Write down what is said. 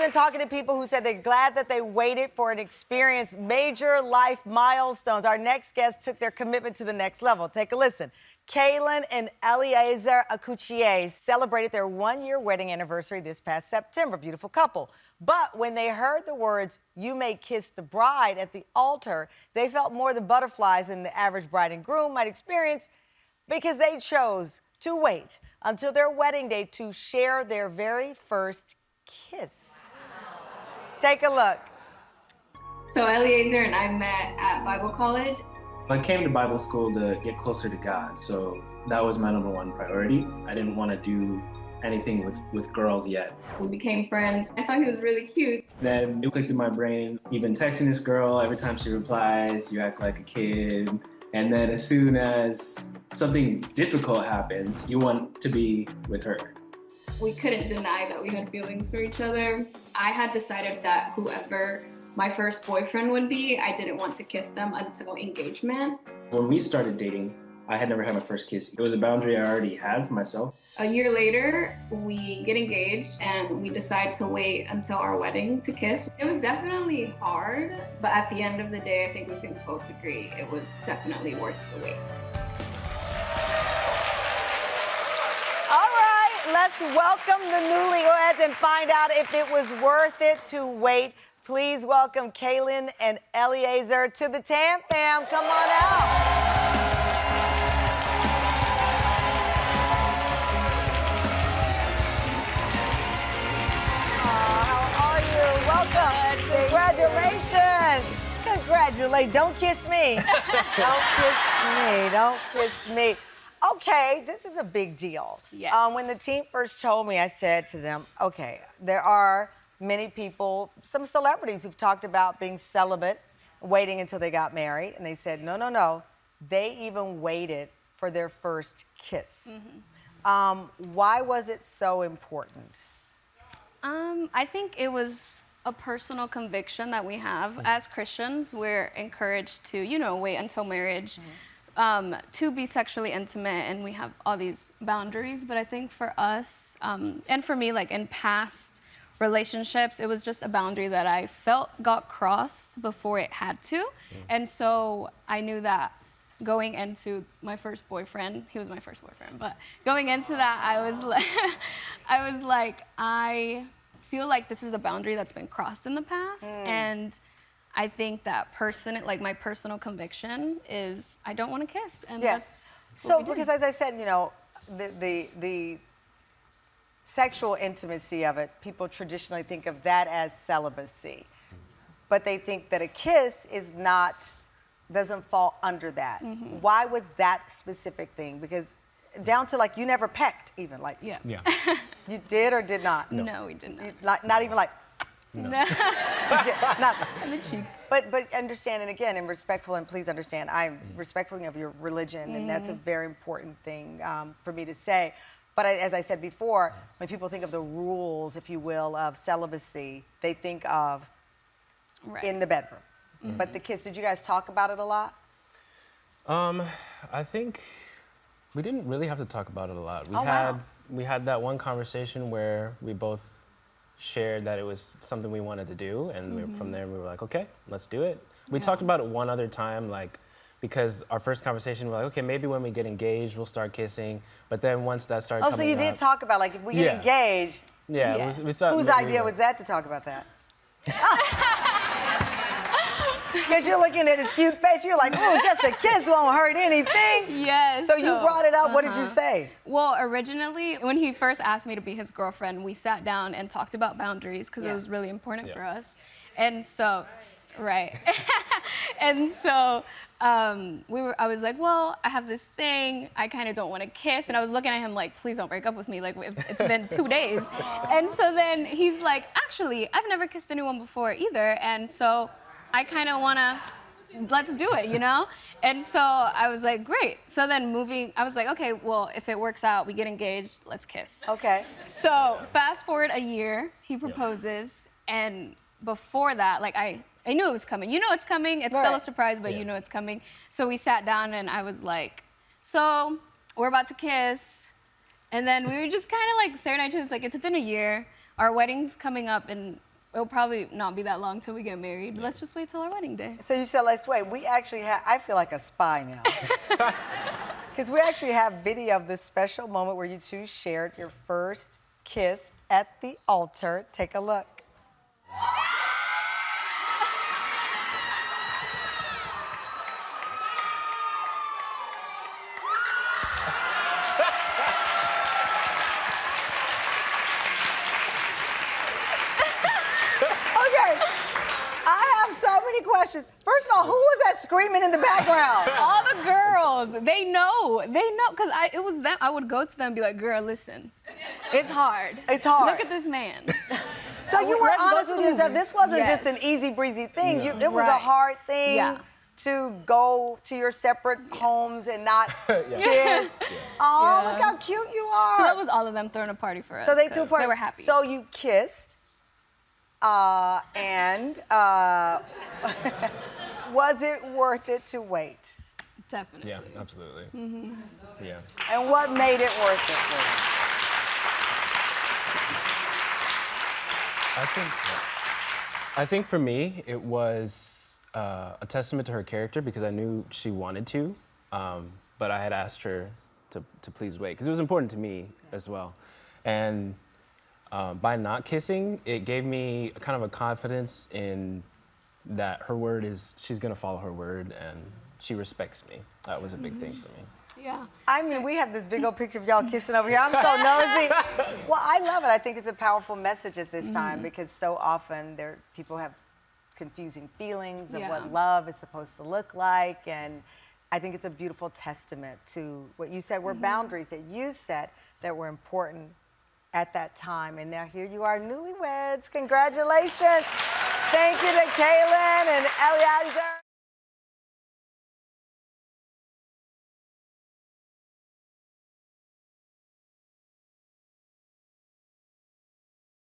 been talking to people who said they're glad that they waited for an experience, major life milestones. Our next guest took their commitment to the next level. Take a listen. Keylin and Eleazer Akuchie celebrated their one-year wedding anniversary this past September. Beautiful couple. But when they heard the words, "You may kiss the bride" at the altar, they felt more the butterflies than the average bride and groom might experience because they chose to wait until their wedding day to share their very first kiss. Take a look. So Eleazer and I met at Bible college. I came to Bible school to get closer to God, so that was my #1 priority. I didn't want to do anything with girls yet. We became friends. I thought he was really cute. Then it clicked in my brain, you've been texting this girl, every time she replies, you act like a kid. And then as soon as something difficult happens, you want to be with her. We couldn't deny that we had feelings for each other. I had decided that whoever my first boyfriend would be, I didn't want to kiss them until engagement. When we started dating, I had never had my first kiss. It was a boundary I already had for myself. A year later, we get engaged and we decide to wait until our wedding to kiss. It was definitely hard, but at the end of the day, I think we can both agree it was definitely worth the wait. All right, let's welcome the newlyweds and find out if it was worth it to wait. Please welcome Keylin and Eleazer to the Tam Fam. Come on out. Welcome. Congratulations. Congratulations. Don't kiss me. Don't kiss me. Don't kiss me. Okay, this is a big deal. Yes. When the team first told me, I said to them, okay, there are many people, some celebrities who've talked about being celibate, waiting until they got married. And they said, no, no, no. They even waited for their first kiss. Mm-hmm. Why was it so important? I think it was a personal conviction that we have as Christians. We're encouraged to, wait until marriage to be sexually intimate, and we have all these boundaries. But I think for us, and for me, like in past relationships, it was just a boundary that I felt got crossed before it had to. And so I knew that going into my first boyfriend, he was my first boyfriend, but going into that, I was like, I feel like this is a boundary that's been crossed in the past. And I think that my personal conviction is I don't want to kiss. And that's what we did. Because as I said, the sexual intimacy of it, people traditionally think of that as celibacy. But they think that a kiss doesn't fall under that. Mm-hmm. Why was that specific thing? Because down to you never pecked even, Yeah. You did or did not? No, we did not. Not even No. not On the cheek. But understand, and again, and respectful, and please understand, I'm respectful of your religion, and that's a very important thing for me to say. But as I said before, when people think of the rules, if you will, of celibacy, they think of in the bedroom. Mm-hmm. But the kiss, did you guys talk about it a lot? I think we didn't really have to talk about it a lot. We had that one conversation where we both shared that it was something we wanted to do, and from there we were like, okay, let's do it. We talked about it one other time, because our first conversation, we're like, okay, maybe when we get engaged, we'll start kissing. But then once that started coming so you did talk about, if we get engaged. Yeah. Yes. We thought whose idea was that to talk about that? Because you're looking at his cute face, you're like, oh, just a kiss won't hurt anything. Yes. So you brought it up, what did you say? Well, originally, when he first asked me to be his girlfriend, we sat down and talked about boundaries because it was really important for us. And so, right. And so I was like, well, I have this thing, I kind of don't want to kiss. And I was looking at him like, please don't break up with me. It's been 2 days. And so then he's like, actually, I've never kissed anyone before either. And so I kind of want to, let's do it, And so I was like, great. So then I was like, okay, well, if it works out, we get engaged, let's kiss. Okay. So fast forward a year, he proposes. And before that, I knew it was coming. You know it's coming. It's still a surprise, but you know it's coming. So we sat down and I was like, so we're about to kiss. And then we were just kind of staring at each other. It's been a year. Our wedding's coming up in it'll probably not be that long till we get married. Let's just wait till our wedding day. So you said, let's wait. We actually have, I feel like a spy now. Because we actually have video of this special moment where you two shared your first kiss at the altar. Take a look. Questions. First of all, who was that screaming in the background? All the girls, they know, because it was them. I would go to them and be like, girl, listen, it's hard. It's hard. Look at this man. So you were honest with yourself. movies. This wasn't Yes. just an easy breezy thing. No. It was a Right. hard thing Yeah. to go to your separate homes and not Yeah. kiss. Oh, Yeah. look how cute you are. So that was all of them throwing a party for us. So they threw a 'cause party. They were happy. So you kissed, and was it worth it to wait? Definitely. Yeah, absolutely. Yeah. And what made it worth it for you? I think for me, it was a testament to her character because I knew she wanted to, but I had asked her to please wait because it was important to me as well. And by not kissing, it gave me kind of a confidence in that her word is, she's gonna follow her word and she respects me. That was a big thing for me. Yeah. I mean, we have this big old picture of y'all kissing over here. I'm so nosy. Well, I love it. I think it's a powerful message at this time because so often people have confusing feelings of Yeah. what love is supposed to look like. And I think it's a beautiful testament to what you said were boundaries that you set that were important at that time. And now here you are, newlyweds. Congratulations. Thank you to Keylin and Eleazer.